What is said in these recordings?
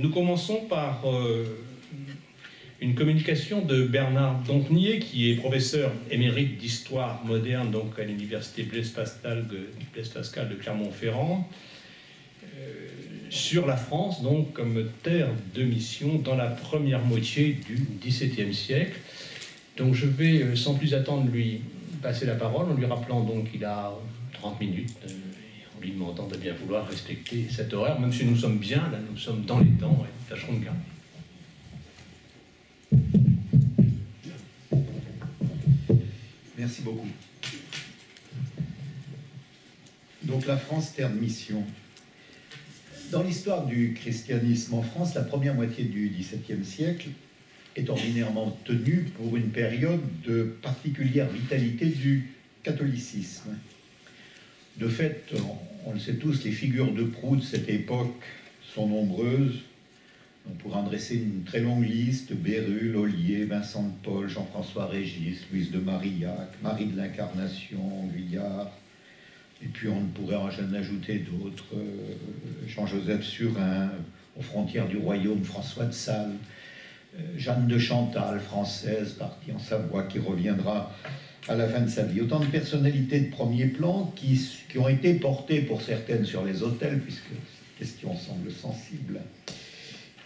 Nous commençons par une communication de Bernard Dompnier, qui est professeur émérite d'histoire moderne donc à l'université Blaise Pascal de Clermont-Ferrand, sur la France donc comme terre de mission dans la première moitié du XVIIe siècle. Donc je vais sans plus attendre lui passer la parole en lui rappelant donc qu'il a 30 minutes. En lui demandant de bien vouloir respecter cet horaire, même si nous sommes bien, là nous sommes dans les temps, et tâcherons de garder. Merci beaucoup. Donc la France, terre de mission. Dans l'histoire du christianisme en France, la première moitié du XVIIe siècle est ordinairement tenue pour une période de particulière vitalité du catholicisme. De fait, on le sait tous, les figures de proue de cette époque sont nombreuses. On pourrait en dresser une très longue liste: Bérulle, Ollier, Vincent de Paul, Jean-François Régis, Louise de Marillac, Marie de l'Incarnation, Guyard. Et puis on pourrait en ajouter d'autres, Jean-Joseph Surin, aux frontières du royaume, François de Sales, Jeanne de Chantal, française, partie en Savoie, qui reviendra à la fin de sa vie. Autant de personnalités de premier plan qui ont été portées pour certaines sur les autels, puisque cette question semble sensible,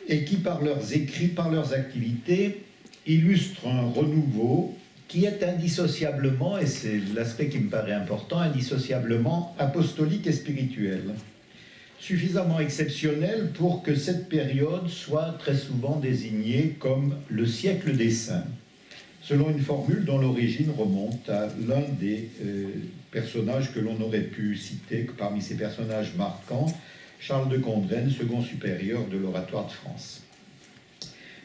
et qui, par leurs écrits, par leurs activités, illustrent un renouveau qui est indissociablement, et c'est l'aspect qui me paraît important, indissociablement apostolique et spirituel. Suffisamment exceptionnel pour que cette période soit très souvent désignée comme le siècle des saints, selon une formule dont l'origine remonte à l'un des personnages que l'on aurait pu citer parmi ces personnages marquants, Charles de Condren, second supérieur de l'Oratoire de France.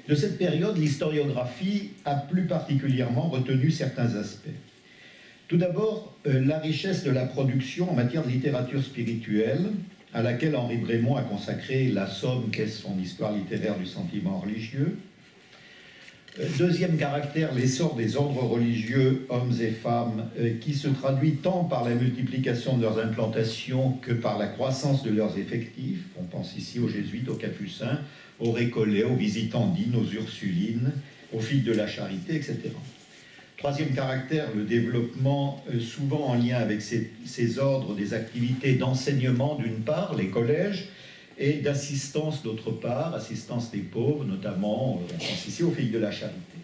De cette période, l'historiographie a plus particulièrement retenu certains aspects. Tout d'abord, la richesse de la production en matière de littérature spirituelle, à laquelle Henri Brémond a consacré la somme qu'est son histoire littéraire du sentiment religieux. Deuxième caractère, l'essor des ordres religieux, hommes et femmes, qui se traduit tant par la multiplication de leurs implantations que par la croissance de leurs effectifs. On pense ici aux jésuites, aux capucins, aux récollets, aux visitandines, aux ursulines, aux filles de la charité, etc. Troisième caractère, le développement, souvent en lien avec ces ordres, des activités d'enseignement d'une part, les collèges, et d'assistance d'autre part, assistance des pauvres, notamment, on pense ici aux filles de la charité.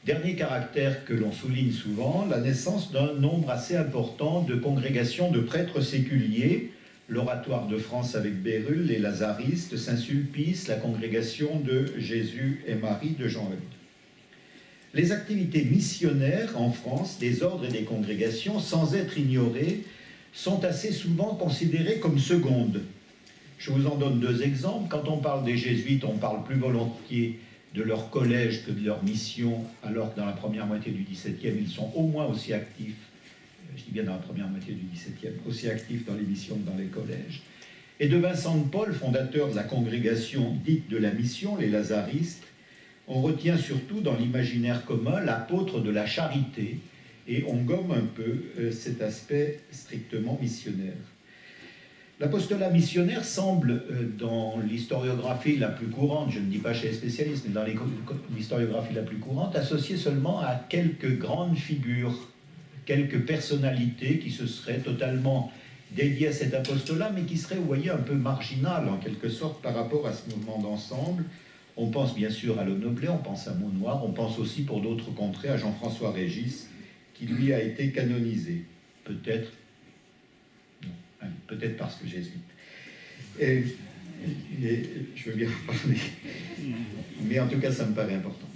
Dernier caractère que l'on souligne souvent, la naissance d'un nombre assez important de congrégations de prêtres séculiers, l'Oratoire de France avec Bérulle, les Lazaristes, Saint-Sulpice, la congrégation de Jésus et Marie de Jean-Eudes. Les activités missionnaires en France, des ordres et des congrégations, sans être ignorées, sont assez souvent considérées comme secondes. Je vous en donne deux exemples. Quand on parle des jésuites, on parle plus volontiers de leur collège que de leur mission, alors que dans la première moitié du XVIIe, ils sont au moins aussi actifs, je dis bien dans la première moitié du XVIIe, aussi actifs dans les missions que dans les collèges. Et de Vincent de Paul, fondateur de la congrégation dite de la mission, les Lazaristes, on retient surtout dans l'imaginaire commun l'apôtre de la charité, et on gomme un peu cet aspect strictement missionnaire. L'apostolat missionnaire semble, dans l'historiographie la plus courante, je ne dis pas chez les spécialistes, mais dans l'historiographie la plus courante, associé seulement à quelques grandes figures, quelques personnalités qui se seraient totalement dédiées à cet apostolat, mais qui seraient, vous voyez, un peu marginales, en quelque sorte, par rapport à ce mouvement d'ensemble. On pense bien sûr à l'Aunoblet, on pense à Maunoir, on pense aussi pour d'autres contrées à Jean-François Régis, qui lui a été canonisé. Peut-être parce que jésuite. Et je veux bien en parler. Mais en tout cas, ça me paraît important.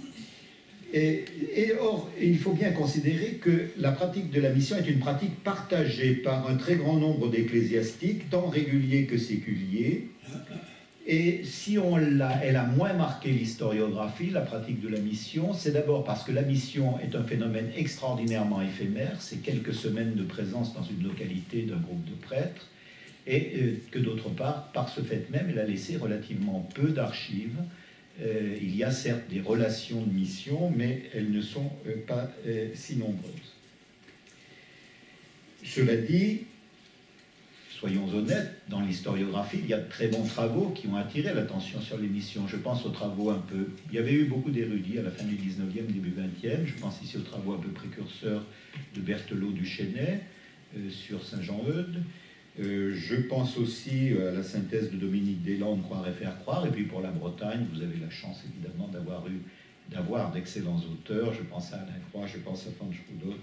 Or, il faut bien considérer que la pratique de la mission est une pratique partagée par un très grand nombre d'ecclésiastiques, tant réguliers que séculiers. Et si elle a moins marqué l'historiographie, la pratique de la mission, c'est d'abord parce que la mission est un phénomène extraordinairement éphémère, c'est quelques semaines de présence dans une localité d'un groupe de prêtres, et que d'autre part, par ce fait même, elle a laissé relativement peu d'archives. Il y a certes des relations de mission, mais elles ne sont pas si nombreuses. Cela dit, soyons honnêtes, dans l'historiographie, il y a de très bons travaux qui ont attiré l'attention sur les missions. Je pense aux travaux un peu... Il y avait eu beaucoup d'érudits à la fin du 19e, début 20e. Je pense ici aux travaux un peu précurseurs de Berthelot du Chesnay sur Saint-Jean-Eudes. Je pense aussi à la synthèse de Dominique Deslandes, Croire et faire croire. Et puis pour la Bretagne, vous avez la chance évidemment d'avoir d'excellents auteurs. Je pense à Alain Croix, je pense à Franz Rudolph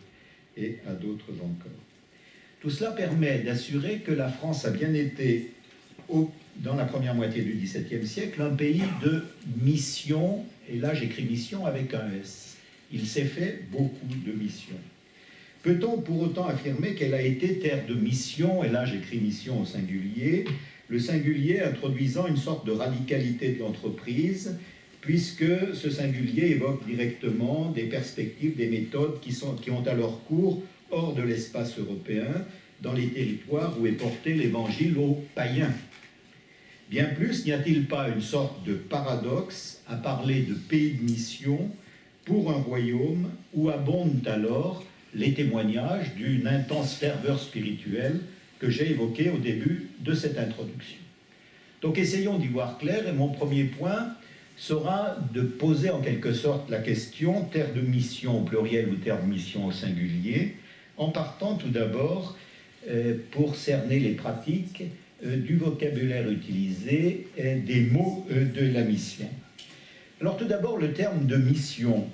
et à d'autres encore. Tout cela permet d'assurer que la France a bien été, dans la première moitié du XVIIe siècle, un pays de mission, et là j'écris mission avec un S. Il s'est fait beaucoup de missions. Peut-on pour autant affirmer qu'elle a été terre de mission, et là j'écris mission au singulier, le singulier introduisant une sorte de radicalité de l'entreprise, puisque ce singulier évoque directement des perspectives, des méthodes qui ont à leur cours hors de l'espace européen, dans les territoires où est porté l'évangile aux païens. Bien plus, n'y a-t-il pas une sorte de paradoxe à parler de pays de mission pour un royaume où abondent alors les témoignages d'une intense ferveur spirituelle que j'ai évoquée au début de cette introduction. Donc essayons d'y voir clair, et mon premier point sera de poser en quelque sorte la question terre de mission au pluriel ou terre de mission au singulier, en partant tout d'abord pour cerner les pratiques du vocabulaire utilisé et des mots de la mission. Alors tout d'abord, le terme de mission,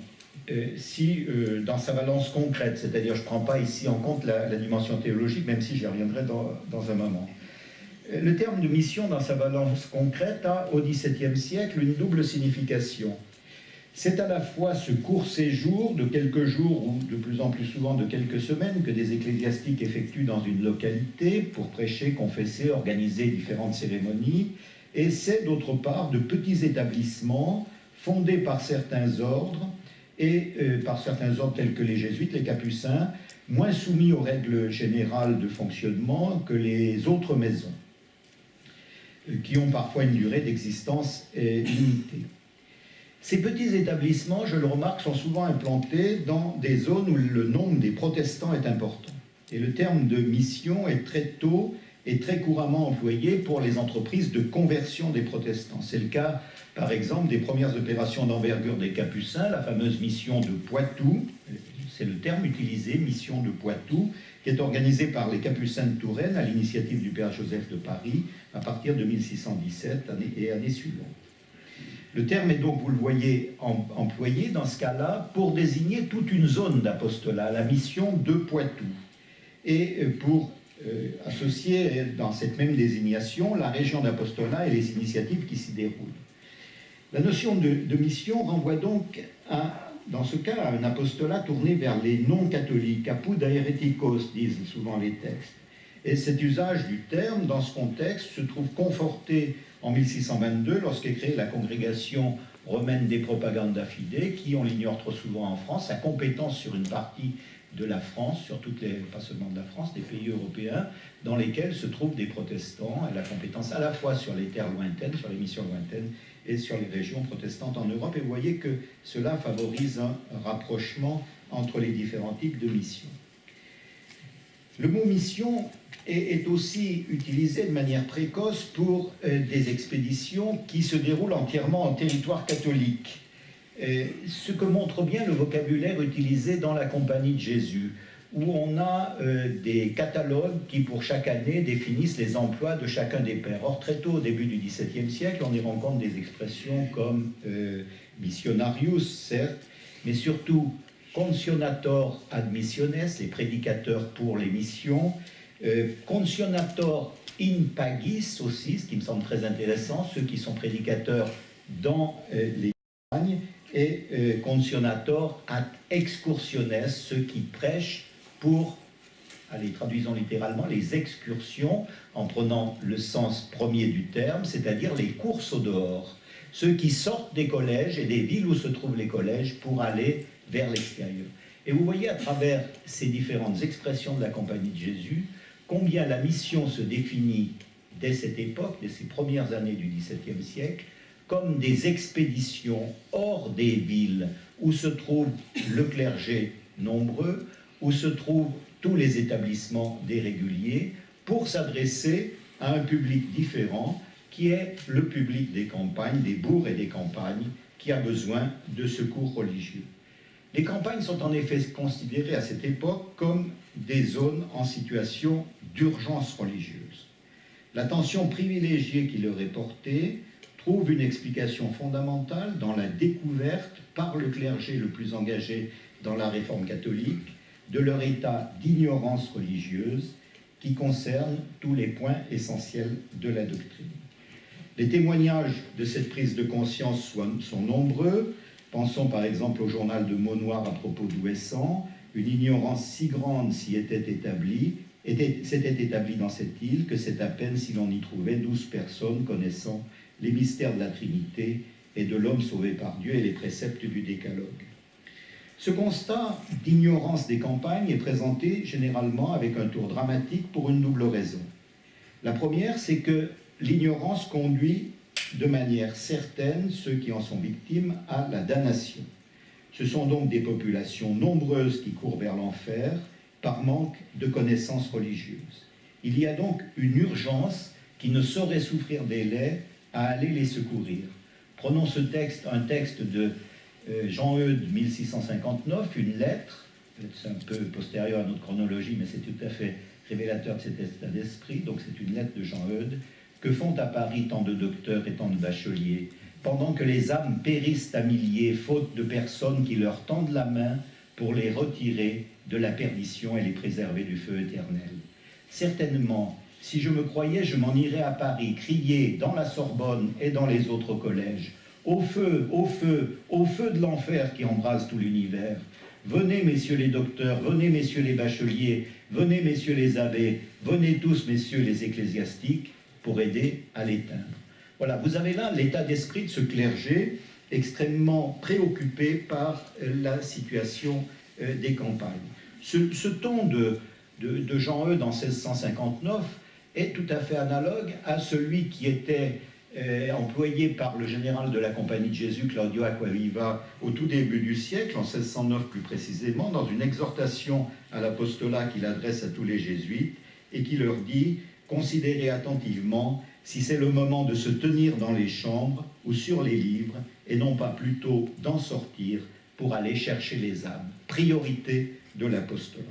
dans sa valence concrète, c'est-à-dire je ne prends pas ici en compte la dimension théologique, même si j'y reviendrai dans un moment. Le terme de mission, dans sa valence concrète, a au XVIIe siècle une double signification. C'est à la fois ce court séjour de quelques jours ou de plus en plus souvent de quelques semaines que des ecclésiastiques effectuent dans une localité pour prêcher, confesser, organiser différentes cérémonies, et c'est d'autre part de petits établissements fondés par certains ordres, tels que les jésuites, les capucins, moins soumis aux règles générales de fonctionnement que les autres maisons, qui ont parfois une durée d'existence limitée. Ces petits établissements, je le remarque, sont souvent implantés dans des zones où le nombre des protestants est important. Et le terme de mission est très tôt et très couramment employé pour les entreprises de conversion des protestants. C'est le cas, par exemple, des premières opérations d'envergure des Capucins, la fameuse mission de Poitou, c'est le terme utilisé, mission de Poitou, qui est organisée par les Capucins de Touraine à l'initiative du Père Joseph de Paris à partir de 1617 et années suivantes. Le terme est donc, vous le voyez, employé dans ce cas-là pour désigner toute une zone d'apostolat, la mission de Poitou, et pour associer dans cette même désignation la région d'apostolat et les initiatives qui s'y déroulent. La notion de mission renvoie donc, dans ce cas, à un apostolat tourné vers les non-catholiques, apud aeretikos, disent souvent les textes. Et cet usage du terme, dans ce contexte, se trouve conforté en 1622, lorsqu'est créée la congrégation romaine des Propaganda Fidei, qui, on l'ignore trop souvent en France, a compétence sur une partie de la France, sur pas seulement de la France, des pays européens, dans lesquels se trouvent des protestants. Elle a compétence à la fois sur les terres lointaines, sur les missions lointaines, et sur les régions protestantes en Europe. Et vous voyez que cela favorise un rapprochement entre les différents types de missions. Le mot mission est aussi utilisé de manière précoce pour des expéditions qui se déroulent entièrement en territoire catholique. Ce que montre bien le vocabulaire utilisé dans la Compagnie de Jésus, où on a des catalogues qui, pour chaque année, définissent les emplois de chacun des pères. Or, très tôt, au début du XVIIe siècle, on y rencontre des expressions comme missionarius, certes, mais surtout concionator ad missiones, les prédicateurs pour les missions, concionator in pagis aussi, ce qui me semble très intéressant, ceux qui sont prédicateurs dans les campagnes, et concionator ad excursiones, ceux qui prêchent pour, allez, traduisons littéralement, les excursions, en prenant le sens premier du terme, c'est-à-dire les courses au dehors, ceux qui sortent des collèges et des villes où se trouvent les collèges pour aller vers l'extérieur. Et vous voyez à travers ces différentes expressions de la Compagnie de Jésus, combien la mission se définit dès cette époque, dès ces premières années du XVIIe siècle, comme des expéditions hors des villes où se trouve le clergé nombreux, où se trouvent tous les établissements des réguliers, pour s'adresser à un public différent, qui est le public des campagnes, des bourgs et des campagnes, qui a besoin de secours religieux. Les campagnes sont en effet considérées à cette époque comme des zones en situation d'urgence religieuse. L'attention privilégiée qui leur est portée trouve une explication fondamentale dans la découverte par le clergé le plus engagé dans la réforme catholique de leur état d'ignorance religieuse qui concerne tous les points essentiels de la doctrine. Les témoignages de cette prise de conscience sont nombreux. Pensons par exemple au journal de Monoir à propos d'Ouessant. Une ignorance si grande s'était établie dans cette île que c'est à peine si l'on y trouvait 12 personnes connaissant les mystères de la Trinité et de l'homme sauvé par Dieu et les préceptes du Décalogue. Ce constat d'ignorance des campagnes est présenté généralement avec un tour dramatique pour une double raison. La première, c'est que l'ignorance conduit de manière certaine ceux qui en sont victimes à la damnation. Ce sont donc des populations nombreuses qui courent vers l'enfer par manque de connaissances religieuses. Il y a donc une urgence qui ne saurait souffrir délai à aller les secourir. Prenons ce texte, un texte de Jean Eudes, 1659, une lettre, c'est un peu postérieur à notre chronologie, mais c'est tout à fait révélateur de cet état d'esprit, donc c'est une lettre de Jean Eudes. Que font à Paris tant de docteurs et tant de bacheliers, pendant que les âmes périssent à milliers, faute de personnes qui leur tendent la main pour les retirer de la perdition et les préserver du feu éternel. Certainement, si je me croyais, je m'en irais à Paris, crier dans la Sorbonne et dans les autres collèges, au feu, au feu, au feu de l'enfer qui embrase tout l'univers. Venez, messieurs les docteurs, venez, messieurs les bacheliers, venez, messieurs les abbés, venez tous, messieurs les ecclésiastiques, pour aider à l'éteindre. Voilà, vous avez là l'état d'esprit de ce clergé extrêmement préoccupé par la situation des campagnes. Ce ton de Jean Eudes en 1659 est tout à fait analogue à celui qui était employé par le général de la Compagnie de Jésus, Claudio Acquaviva, au tout début du siècle, en 1609 plus précisément, dans une exhortation à l'apostolat qu'il adresse à tous les jésuites et qui leur dit « Considérez attentivement si c'est le moment de se tenir dans les chambres ou sur les livres, et non pas plutôt d'en sortir pour aller chercher les âmes. » Priorité de l'apostolat.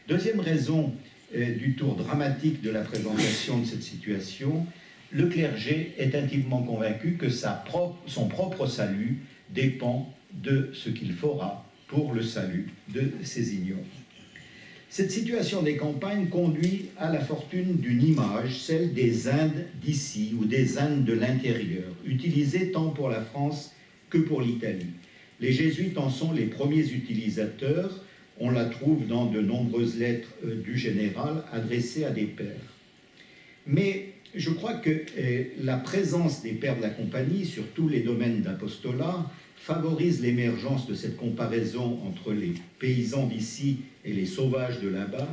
Deuxième raison du tour dramatique de la présentation de cette situation, le clergé est intimement convaincu que son propre salut dépend de ce qu'il fera pour le salut de ses ignorants. Cette situation des campagnes conduit à la fortune d'une image, celle des Indes d'ici ou des Indes de l'intérieur, utilisée tant pour la France que pour l'Italie. Les jésuites en sont les premiers utilisateurs. On la trouve dans de nombreuses lettres du général adressées à des pères. Mais je crois que la présence des pères de la compagnie sur tous les domaines d'apostolat favorise l'émergence de cette comparaison entre les paysans d'ici et les sauvages de là-bas,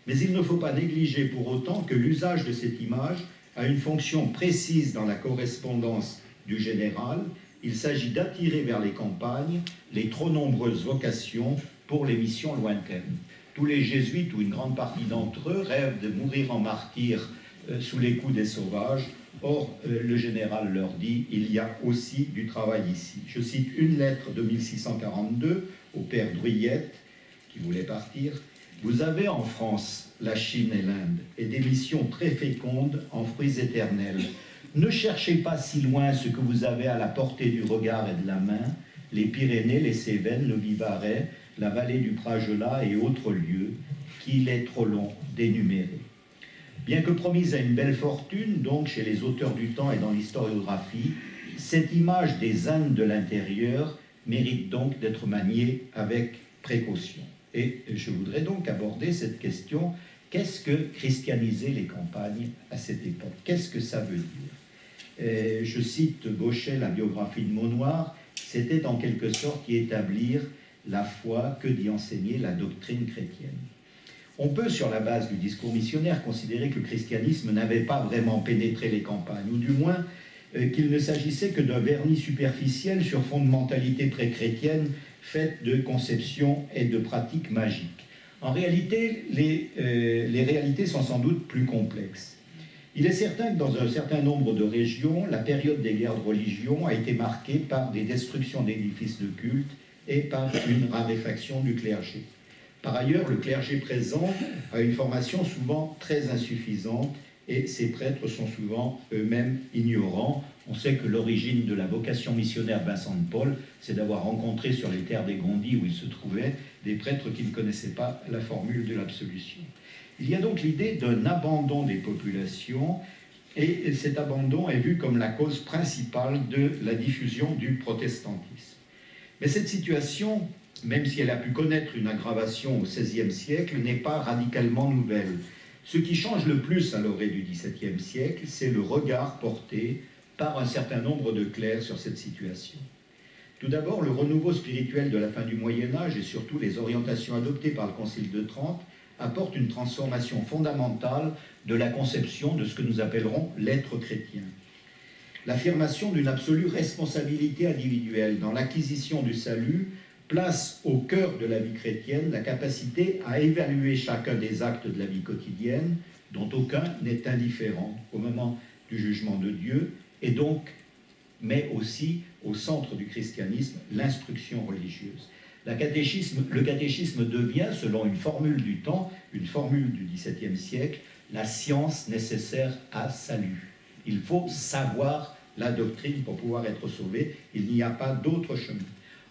mais il ne faut pas négliger pour autant que l'usage de cette image a une fonction précise dans la correspondance du général. Il s'agit d'attirer vers les campagnes les trop nombreuses vocations pour les missions lointaines. Tous les jésuites, ou une grande partie d'entre eux, rêvent de mourir en martyrs sous les coups des sauvages. Or, le général leur dit, il y a aussi du travail ici. Je cite une lettre de 1642 au père Druyette, qui voulait partir. Vous avez en France la Chine et l'Inde, et des missions très fécondes en fruits éternels. Ne cherchez pas si loin ce que vous avez à la portée du regard et de la main, les Pyrénées, les Cévennes, le Vivarais, la vallée du Pragelas et autres lieux, qu'il est trop long d'énumérer. Bien que promise à une belle fortune, donc chez les auteurs du temps et dans l'historiographie, cette image des Indes de l'intérieur mérite donc d'être maniée avec précaution. Et je voudrais donc aborder cette question, qu'est-ce que christianiser les campagnes à cette époque? Qu'est-ce que ça veut dire? Je cite Gauchet, la biographie de Monoir, c'était en quelque sorte y établir la foi que d'y enseigner la doctrine chrétienne. On peut, sur la base du discours missionnaire, considérer que le christianisme n'avait pas vraiment pénétré les campagnes, ou du moins qu'il ne s'agissait que d'un vernis superficiel sur fond de mentalité pré-chrétienne faite de conceptions et de pratiques magiques. En réalité, les réalités sont sans doute plus complexes. Il est certain que dans un certain nombre de régions, la période des guerres de religion a été marquée par des destructions d'édifices de culte et par une raréfaction du clergé. Par ailleurs, le clergé présent a une formation souvent très insuffisante et ses prêtres sont souvent eux-mêmes ignorants. On sait que l'origine de la vocation missionnaire de Vincent de Paul, c'est d'avoir rencontré sur les terres des Gondis où il se trouvait des prêtres qui ne connaissaient pas la formule de l'absolution. Il y a donc l'idée d'un abandon des populations et cet abandon est vu comme la cause principale de la diffusion du protestantisme. Mais cette situation, même si elle a pu connaître une aggravation au XVIe siècle, n'est pas radicalement nouvelle. Ce qui change le plus à l'orée du XVIIe siècle, c'est le regard porté par un certain nombre de clercs sur cette situation. Tout d'abord, le renouveau spirituel de la fin du Moyen-Âge et surtout les orientations adoptées par le Concile de Trente apportent une transformation fondamentale de la conception de ce que nous appellerons l'être chrétien. L'affirmation d'une absolue responsabilité individuelle dans l'acquisition du salut place au cœur de la vie chrétienne la capacité à évaluer chacun des actes de la vie quotidienne, dont aucun n'est indifférent au moment du jugement de Dieu, et donc met aussi au centre du christianisme l'instruction religieuse. Le catéchisme devient, selon une formule du temps, une formule du XVIIe siècle, la science nécessaire à salut. Il faut savoir la doctrine pour pouvoir être sauvé. Il n'y a pas d'autre chemin.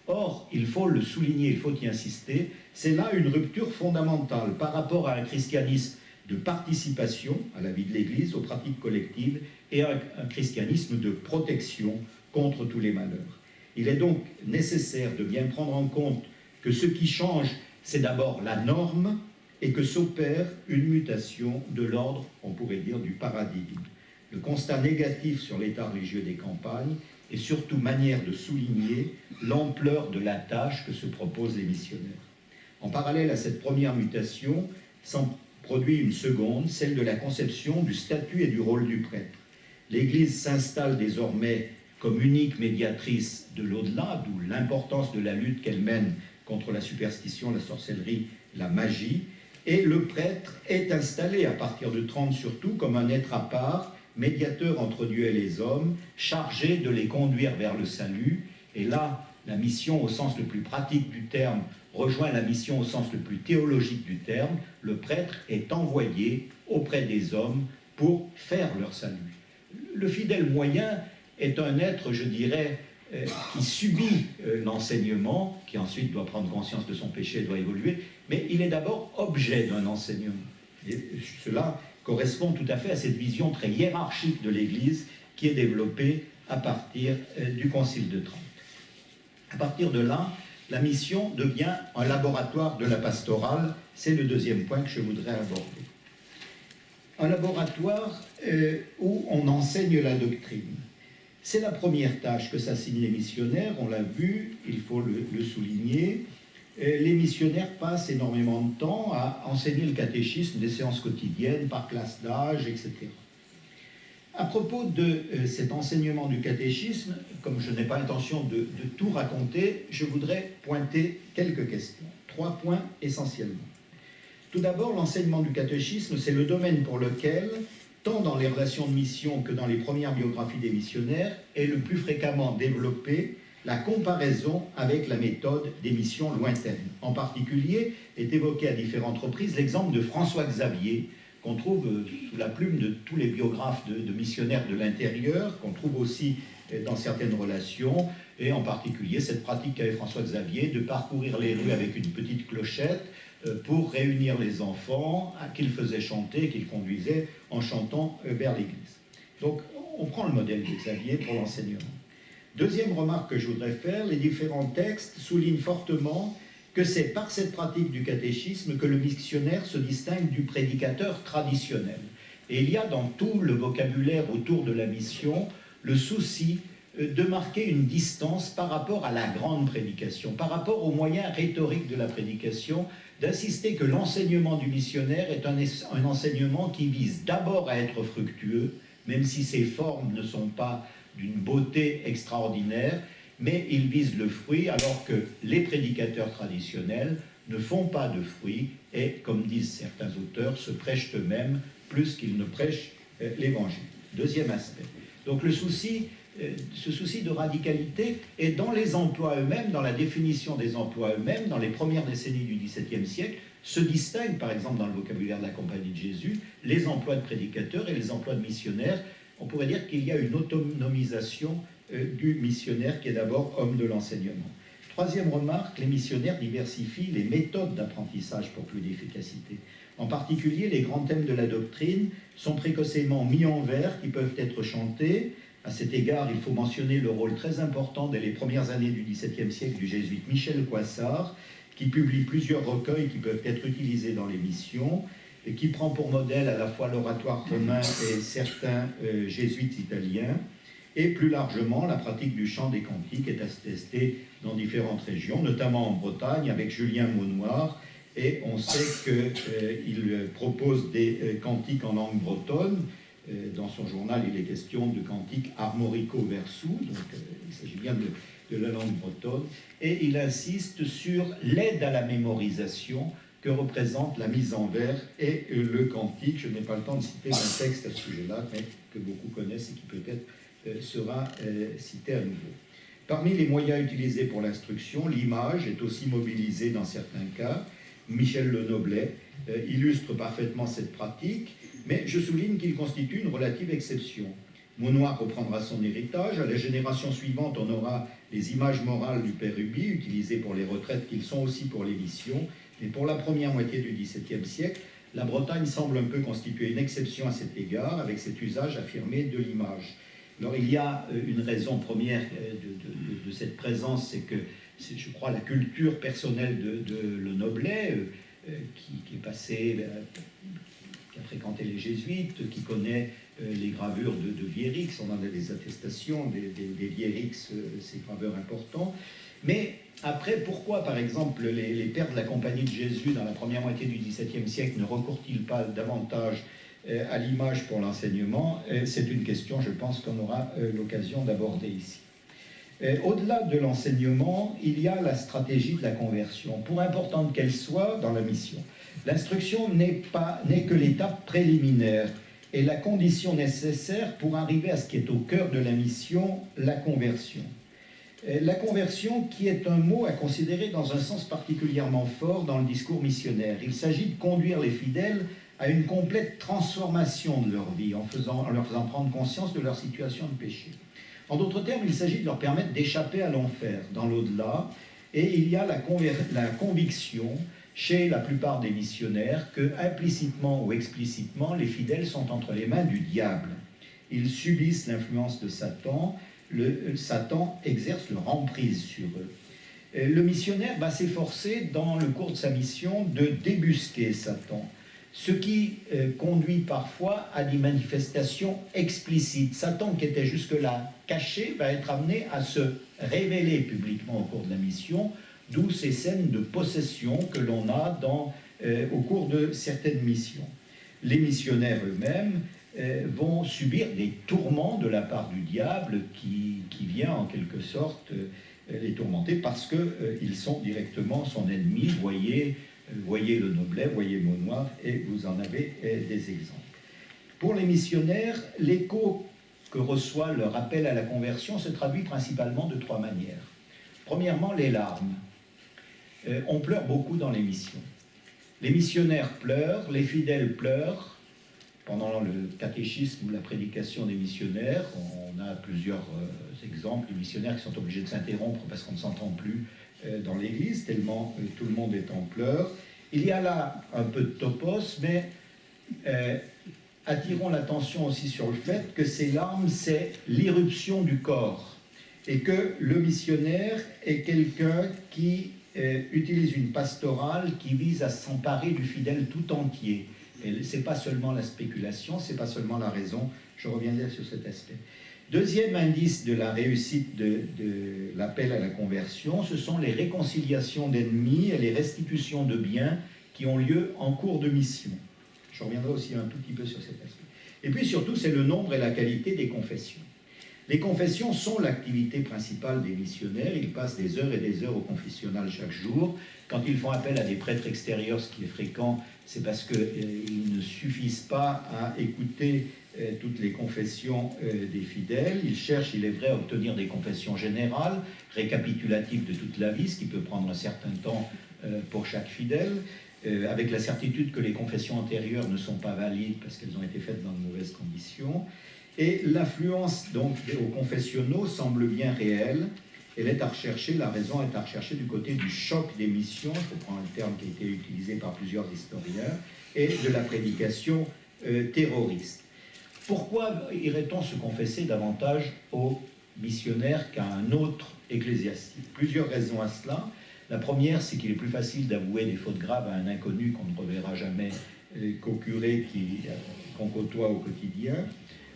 Or, il faut le souligner, il faut y insister, c'est là une rupture fondamentale par rapport à un christianisme de participation à la vie de l'Église, aux pratiques collectives, et à un christianisme de protection contre tous les malheurs. Il est donc nécessaire de bien prendre en compte que ce qui change, c'est d'abord la norme et que s'opère une mutation de l'ordre, on pourrait dire, du paradigme. Le constat négatif sur l'état religieux des campagnes est surtout manière de souligner l'ampleur de la tâche que se proposent les missionnaires. En parallèle à cette première mutation, s'en produit une seconde, celle de la conception du statut et du rôle du prêtre. L'Église s'installe désormais comme unique médiatrice de l'au-delà, d'où l'importance de la lutte qu'elle mène contre la superstition, la sorcellerie, la magie, et le prêtre est installé à partir de Trente surtout comme un être à part, médiateur entre Dieu et les hommes, chargé de les conduire vers le salut. Et là, la mission au sens le plus pratique du terme rejoint la mission au sens le plus théologique du terme. Le prêtre est envoyé auprès des hommes pour faire leur salut. Le fidèle moyen est un être, je dirais, qui subit l'enseignement, qui ensuite doit prendre conscience de son péché et doit évoluer, mais il est d'abord objet d'un enseignement. Et cela correspond tout à fait à cette vision très hiérarchique de l'Église qui est développée à partir du Concile de Trente. À partir de là, la mission devient un laboratoire de la pastorale. C'est le deuxième point que je voudrais aborder. Un laboratoire où on enseigne la doctrine. C'est la première tâche que s'assignent les missionnaires, on l'a vu, il faut le souligner. Les missionnaires passent énormément de temps à enseigner le catéchisme, des séances quotidiennes, par classe d'âge, etc. À propos de cet enseignement du catéchisme, comme je n'ai pas l'intention de tout raconter, je voudrais pointer quelques questions. 3 points essentiellement. Tout d'abord, l'enseignement du catéchisme, c'est le domaine pour lequel, tant dans les relations de mission que dans les premières biographies des missionnaires, est le plus fréquemment développé la comparaison avec la méthode des missions lointaines. En particulier, est évoqué à différentes reprises l'exemple de François Xavier, qu'on trouve sous la plume de tous les biographes de missionnaires de l'intérieur, qu'on trouve aussi dans certaines relations, et en particulier cette pratique qu'avait François Xavier de parcourir les rues avec une petite clochette pour réunir les enfants qu'il faisait chanter, qu'il conduisait en chantant vers l'église. Donc on prend le modèle de Xavier pour l'enseignement. Deuxième remarque que je voudrais faire, les différents textes soulignent fortement que c'est par cette pratique du catéchisme que le missionnaire se distingue du prédicateur traditionnel. Et il y a dans tout le vocabulaire autour de la mission le souci de marquer une distance par rapport à la grande prédication, par rapport aux moyens rhétoriques de la prédication, d'insister que l'enseignement du missionnaire est un enseignement qui vise d'abord à être fructueux, même si ses formes ne sont pas d'une beauté extraordinaire, mais il vise le fruit, alors que les prédicateurs traditionnels ne font pas de fruits et, comme disent certains auteurs, se prêchent eux-mêmes plus qu'ils ne prêchent l'Évangile. Deuxième aspect. Donc ce souci de radicalité est dans les emplois eux-mêmes, dans la définition des emplois eux-mêmes, dans les premières décennies du XVIIe siècle, se distinguent, par exemple dans le vocabulaire de la Compagnie de Jésus, les emplois de prédicateurs et les emplois de missionnaires. On pourrait dire qu'il y a une autonomisation du missionnaire qui est d'abord homme de l'enseignement. Troisième remarque, les missionnaires diversifient les méthodes d'apprentissage pour plus d'efficacité. En particulier, les grands thèmes de la doctrine sont précocement mis en vers qui peuvent être chantés. À cet égard, il faut mentionner le rôle très important dès les premières années du XVIIe siècle du jésuite Michel Coissard, qui publie plusieurs recueils qui peuvent être utilisés dans les missions et qui prend pour modèle à la fois l'oratoire romain et certains jésuites italiens. Et plus largement, la pratique du chant des cantiques est attestée dans différentes régions, notamment en Bretagne avec Julien Maunoir. Et on sait qu'il propose des cantiques en langue bretonne. Dans son journal, il est question de cantiques armorico-versou, donc il s'agit bien de la langue bretonne. Et il insiste sur l'aide à la mémorisation que représente la mise en vers et le cantique. Je n'ai pas le temps de citer un texte à ce sujet-là, mais que beaucoup connaissent et qui peut-être sera cité à nouveau. Parmi les moyens utilisés pour l'instruction, l'image est aussi mobilisée dans certains cas. Michel Le Noblet illustre parfaitement cette pratique, mais je souligne qu'il constitue une relative exception. Maunoir reprendra son héritage. À la génération suivante, on aura les images morales du Père Ubi, utilisées pour les retraites, qu'ils sont aussi pour les missions. Mais pour la première moitié du XVIIe siècle, la Bretagne semble un peu constituer une exception à cet égard, avec cet usage affirmé de l'image. Alors il y a une raison première de cette présence, c'est que, je crois, la culture personnelle de Le Noblet, qui est passé, qui a fréquenté les jésuites, qui connaît les gravures de Vierix, on en a des attestations, des Vierix, ces graveurs importants. Mais après, pourquoi, par exemple, les pères de la Compagnie de Jésus, dans la première moitié du XVIIe siècle, ne recourent-ils pas davantage à l'image pour l'enseignement? C'est une question, je pense, qu'on aura l'occasion d'aborder ici. Au-delà de l'enseignement, il y a la stratégie de la conversion. Pour importante qu'elle soit dans la mission, l'instruction n'est que l'étape préliminaire et la condition nécessaire pour arriver à ce qui est au cœur de la mission, la conversion. La conversion qui est un mot à considérer dans un sens particulièrement fort dans le discours missionnaire. Il s'agit de conduire les fidèles à une complète transformation de leur vie en leur faisant prendre conscience de leur situation de péché. En d'autres termes, il s'agit de leur permettre d'échapper à l'enfer, dans l'au-delà, et il y a la conviction chez la plupart des missionnaires que, implicitement ou explicitement, les fidèles sont entre les mains du diable. Ils subissent l'influence de Satan, Satan exerce leur emprise sur eux. Le missionnaire va s'efforcer, dans le cours de sa mission, de débusquer Satan, ce qui conduit parfois à des manifestations explicites. Satan, qui était jusque-là caché, va être amené à se révéler publiquement au cours de la mission, d'où ces scènes de possession que l'on a au cours de certaines missions. Les missionnaires eux-mêmes vont subir des tourments de la part du diable qui vient en quelque sorte les tourmenter parce qu'ils sont directement son ennemi. Voyez Le Noblet, voyez Maunoir, et vous en avez des exemples. Pour les missionnaires, l'écho que reçoit leur appel à la conversion se traduit principalement de trois manières. Premièrement, les larmes. On pleure beaucoup dans les missions. Les missionnaires pleurent, les fidèles pleurent. Pendant le catéchisme ou la prédication des missionnaires, on a plusieurs exemples de missionnaires qui sont obligés de s'interrompre parce qu'on ne s'entend plus dans l'église, tellement tout le monde est en pleurs. Il y a là un peu de topos, mais attirons l'attention aussi sur le fait que ces larmes, c'est l'irruption du corps, et que le missionnaire est quelqu'un qui utilise une pastorale qui vise à s'emparer du fidèle tout entier. Ce n'est pas seulement la spéculation, ce n'est pas seulement la raison, je reviendrai sur cet aspect. Deuxième indice de la réussite de l'appel à la conversion, ce sont les réconciliations d'ennemis et les restitutions de biens qui ont lieu en cours de mission. Je reviendrai aussi un tout petit peu sur cet aspect. Et puis surtout, c'est le nombre et la qualité des confessions. Les confessions sont l'activité principale des missionnaires. Ils passent des heures et des heures au confessionnal chaque jour. Quand ils font appel à des prêtres extérieurs, ce qui est fréquent, c'est parce qu'ils ne suffisent pas à écouter toutes les confessions des fidèles. Ils cherchent, il est vrai, à obtenir des confessions générales, récapitulatives de toute la vie, ce qui peut prendre un certain temps pour chaque fidèle, avec la certitude que les confessions antérieures ne sont pas valides parce qu'elles ont été faites dans de mauvaises conditions. Et l'influence donc aux confessionnaux semble bien réelle. Elle est à rechercher, la raison est à rechercher du côté du choc des missions, je reprends un terme qui a été utilisé par plusieurs historiens, et de la prédication terroriste. Pourquoi irait-on se confesser davantage aux missionnaires qu'à un autre ecclésiastique? Plusieurs raisons à cela. La première, c'est qu'il est plus facile d'avouer des fautes graves à un inconnu qu'on ne reverra jamais qu'au curé qu'on côtoie au quotidien.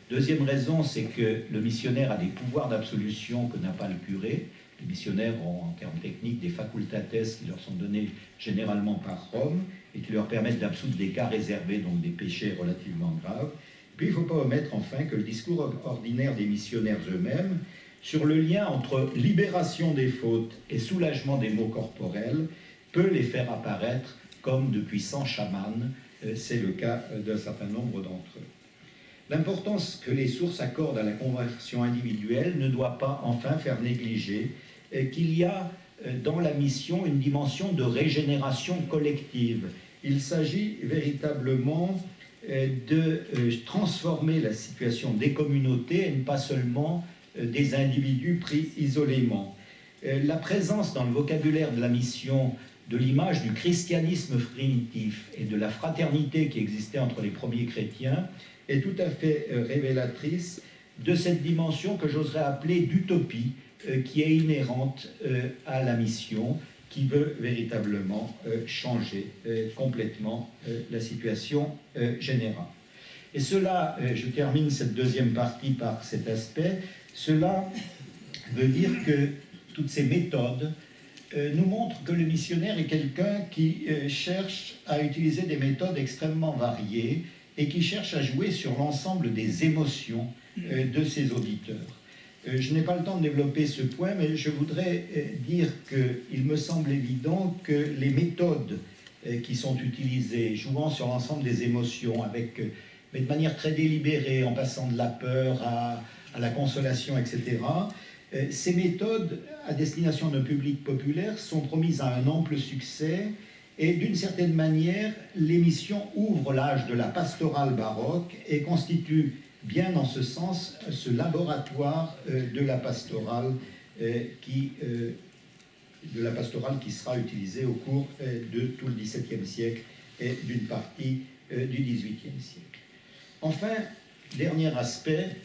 Deuxième raison, c'est que le missionnaire a des pouvoirs d'absolution que n'a pas le curé. Les missionnaires ont, en termes techniques, des facultates qui leur sont données généralement par Rome et qui leur permettent d'absoudre des cas réservés, donc des péchés relativement graves. Puis il ne faut pas omettre enfin que le discours ordinaire des missionnaires eux-mêmes sur le lien entre libération des fautes et soulagement des maux corporels peut les faire apparaître comme de puissants chamans. C'est le cas d'un certain nombre d'entre eux. L'importance que les sources accordent à la conversion individuelle ne doit pas enfin faire négliger qu'il y a dans la mission une dimension de régénération collective. Il s'agit véritablement de transformer la situation des communautés et pas seulement des individus pris isolément. La présence dans le vocabulaire de la mission de l'image du christianisme primitif et de la fraternité qui existait entre les premiers chrétiens est tout à fait révélatrice de cette dimension que j'oserais appeler d'utopie qui est inhérente à la mission, qui veut véritablement changer complètement la situation générale. Et cela, je termine cette deuxième partie par cet aspect, cela veut dire que toutes ces méthodes nous montrent que le missionnaire est quelqu'un qui cherche à utiliser des méthodes extrêmement variées et qui cherche à jouer sur l'ensemble des émotions de ses auditeurs. Je n'ai pas le temps de développer ce point, mais je voudrais dire qu'il me semble évident que les méthodes qui sont utilisées, jouant sur l'ensemble des émotions, mais de manière très délibérée, en passant de la peur à la consolation, etc., ces méthodes à destination d'un public populaire sont promises à un ample succès. Et d'une certaine manière, l'émission ouvre l'âge de la pastorale baroque et constitue bien en ce sens ce laboratoire de la pastorale qui sera utilisée au cours de tout le XVIIe siècle et d'une partie du XVIIIe siècle. Enfin, dernier aspect,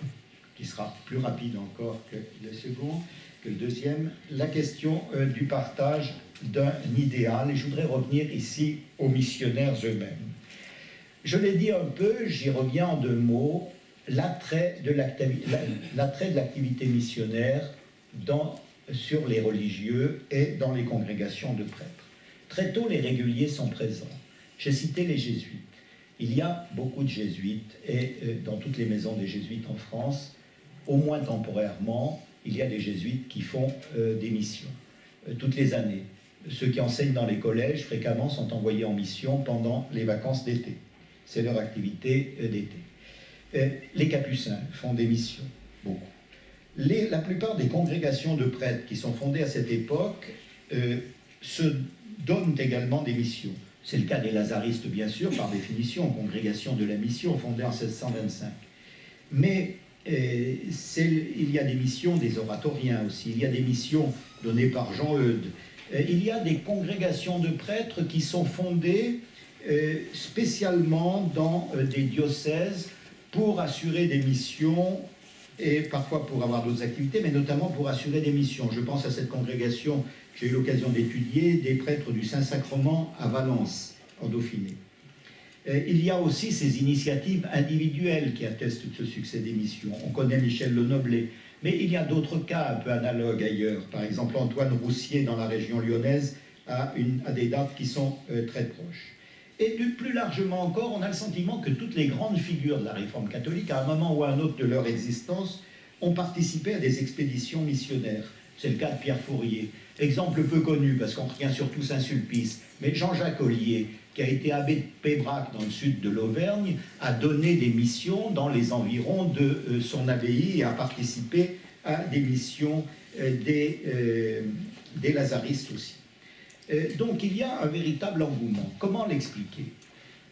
qui sera plus rapide encore que le second, que le deuxième, la question du partage d'un idéal, et je voudrais revenir ici aux missionnaires eux-mêmes. Je l'ai dit un peu, j'y reviens en deux mots, l'attrait de l'activité missionnaire sur les religieux et dans les congrégations de prêtres. Très tôt, les réguliers sont présents. J'ai cité les jésuites. Il y a beaucoup de jésuites, et dans toutes les maisons des jésuites en France, au moins temporairement, il y a des jésuites qui font des missions, toutes les années. Ceux qui enseignent dans les collèges, fréquemment, sont envoyés en mission pendant les vacances d'été. C'est leur activité d'été. Les capucins font des missions, beaucoup. La plupart des congrégations de prêtres qui sont fondées à cette époque se donnent également des missions. C'est le cas des lazaristes, bien sûr, par définition, congrégation de la mission, fondée en 1625. Mais il y a des missions des oratoriens aussi, il y a des missions données par Jean Eudes. Il y a des congrégations de prêtres qui sont fondées spécialement dans des diocèses pour assurer des missions et parfois pour avoir d'autres activités, mais notamment pour assurer des missions. Je pense à cette congrégation que j'ai eu l'occasion d'étudier, des prêtres du Saint-Sacrement à Valence, en Dauphiné. Il y a aussi ces initiatives individuelles qui attestent de ce succès des missions. On connaît Michel Lenoblet, mais il y a d'autres cas un peu analogues ailleurs. Par exemple, Antoine Roussier, dans la région lyonnaise, a des dates qui sont très proches. Et plus largement encore, on a le sentiment que toutes les grandes figures de la Réforme catholique, à un moment ou à un autre de leur existence, ont participé à des expéditions missionnaires. C'est le cas de Pierre Fourier. Exemple peu connu, parce qu'on retient surtout Saint-Sulpice, mais Jean-Jacques Ollier, qui a été abbé de Pébrac dans le sud de l'Auvergne, a donné des missions dans les environs de son abbaye et a participé à des missions des lazaristes aussi. Donc il y a un véritable engouement. Comment l'expliquer?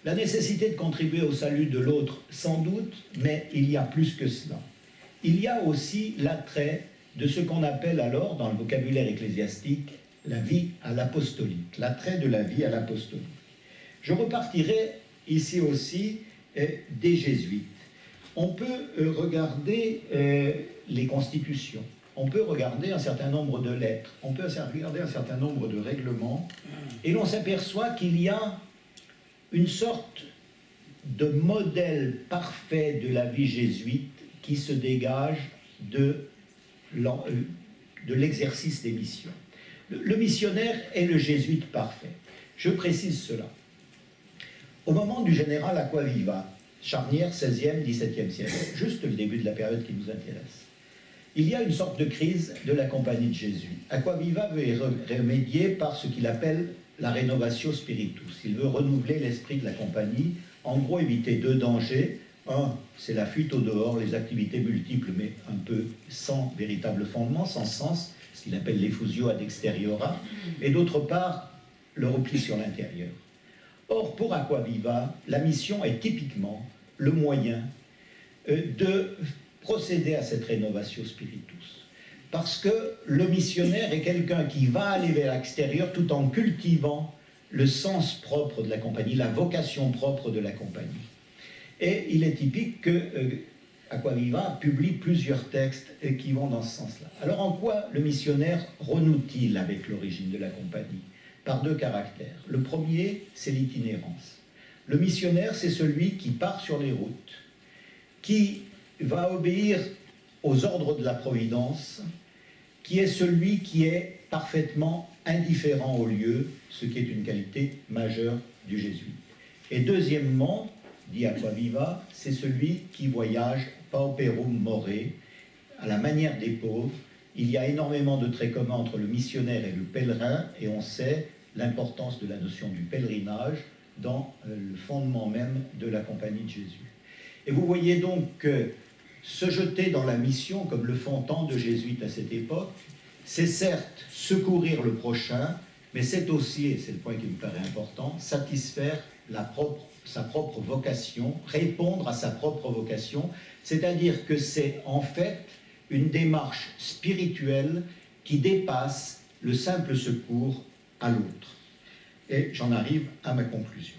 La nécessité de contribuer au salut de l'autre, sans doute, mais il y a plus que cela. Il y a aussi l'attrait de ce qu'on appelle alors, dans le vocabulaire ecclésiastique, la vie à l'apostolique, l'attrait de la vie à l'apostolique. Je repartirai ici aussi des jésuites. On peut regarder les constitutions, on peut regarder un certain nombre de lettres, on peut regarder un certain nombre de règlements, et l'on s'aperçoit qu'il y a une sorte de modèle parfait de la vie jésuite qui se dégage de l'exercice des missions. Le missionnaire est le jésuite parfait. Je précise cela. Au moment du général Acquaviva, charnière 16e, 17e siècle, juste le début de la période qui nous intéresse, il y a une sorte de crise de la Compagnie de Jésus. Acquaviva veut y remédier par ce qu'il appelle la rénovatio spiritus. Il veut renouveler l'esprit de la Compagnie, en gros éviter deux dangers. Un, c'est la fuite au dehors, les activités multiples, mais un peu sans véritable fondement, sans sens, ce qu'il appelle l'effusio ad exteriora, et d'autre part, le repli sur l'intérieur. Or, pour Acquaviva, la mission est typiquement le moyen de procéder à cette rénovatio spiritus. Parce que le missionnaire est quelqu'un qui va aller vers l'extérieur tout en cultivant le sens propre de la Compagnie, la vocation propre de la Compagnie. Et il est typique que Acquaviva publie plusieurs textes qui vont dans ce sens-là. Alors en quoi le missionnaire renoue-t-il avec l'origine de la Compagnie? Par deux caractères. Le premier, c'est l'itinérance. Le missionnaire, c'est celui qui part sur les routes, qui va obéir aux ordres de la Providence, qui est celui qui est parfaitement indifférent au lieu, ce qui est une qualité majeure du jésuite. Et deuxièmement, dit Acquaviva, c'est celui qui voyage pauperum more, à la manière des pauvres. Il y a énormément de traits communs entre le missionnaire et le pèlerin, et on sait l'importance de la notion du pèlerinage dans le fondement même de la Compagnie de Jésus. Et vous voyez donc que se jeter dans la mission, comme le font tant de jésuites à cette époque, c'est certes secourir le prochain, mais c'est aussi, et c'est le point qui me paraît important, satisfaire sa propre vocation, répondre à sa propre vocation, c'est-à-dire que c'est en fait une démarche spirituelle qui dépasse le simple secours à l'autre. Et j'en arrive à ma conclusion.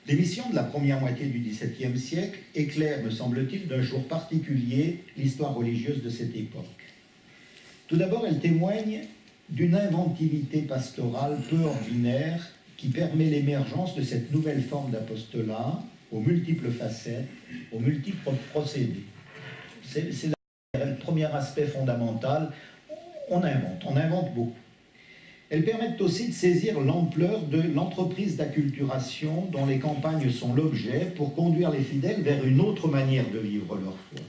Les missions de la première moitié du XVIIe siècle éclairent, me semble-t-il, d'un jour particulier l'histoire religieuse de cette époque. Tout d'abord, elles témoignent d'une inventivité pastorale peu ordinaire qui permet l'émergence de cette nouvelle forme d'apostolat aux multiples facettes, aux multiples procédés. C'est le premier aspect fondamental. On invente beaucoup. Elles permettent aussi de saisir l'ampleur de l'entreprise d'acculturation dont les campagnes sont l'objet pour conduire les fidèles vers une autre manière de vivre leur foi.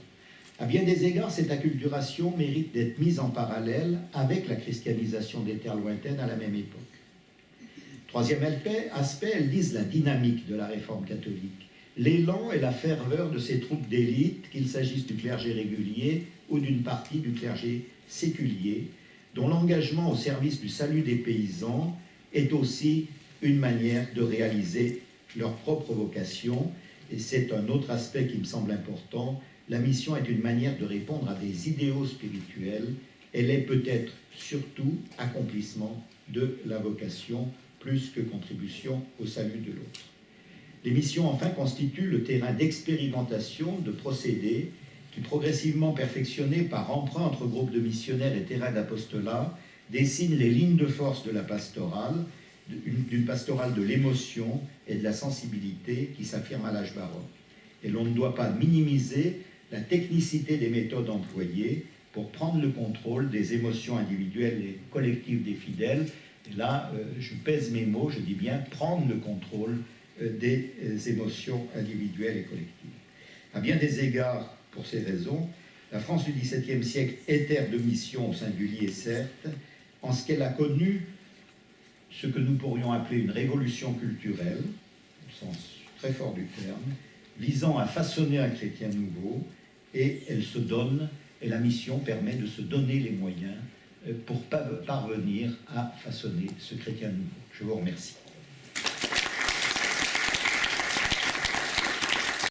À bien des égards, cette acculturation mérite d'être mise en parallèle avec la christianisation des terres lointaines à la même époque. Troisième aspect, elles disent la dynamique de la réforme catholique, l'élan et la ferveur de ces troupes d'élite, qu'il s'agisse du clergé régulier ou d'une partie du clergé séculier, dont l'engagement au service du salut des paysans est aussi une manière de réaliser leur propre vocation. Et c'est un autre aspect qui me semble important. La mission est une manière de répondre à des idéaux spirituels. Elle est peut-être surtout accomplissement de la vocation, plus que contribution au salut de l'autre. Les missions, enfin, constituent le terrain d'expérimentation de procédés qui, progressivement perfectionnés par emprunt entre groupes de missionnaires et terrains d'apostolat, dessinent les lignes de force de la pastorale, d'une pastorale de l'émotion et de la sensibilité qui s'affirme à l'âge baroque. Et l'on ne doit pas minimiser la technicité des méthodes employées pour prendre le contrôle des émotions individuelles et collectives des fidèles. Et là, je pèse mes mots, je dis bien prendre le contrôle des émotions individuelles et collectives. À bien des égards, pour ces raisons, La France du XVIIe siècle est terre de mission au singulier, certes, en ce qu'elle a connu ce que nous pourrions appeler une révolution culturelle, au sens très fort du terme, visant à façonner un chrétien nouveau, et elle se donne, et la mission permet de se donner les moyens pour parvenir à façonner ce chrétien nouveau. Je vous remercie.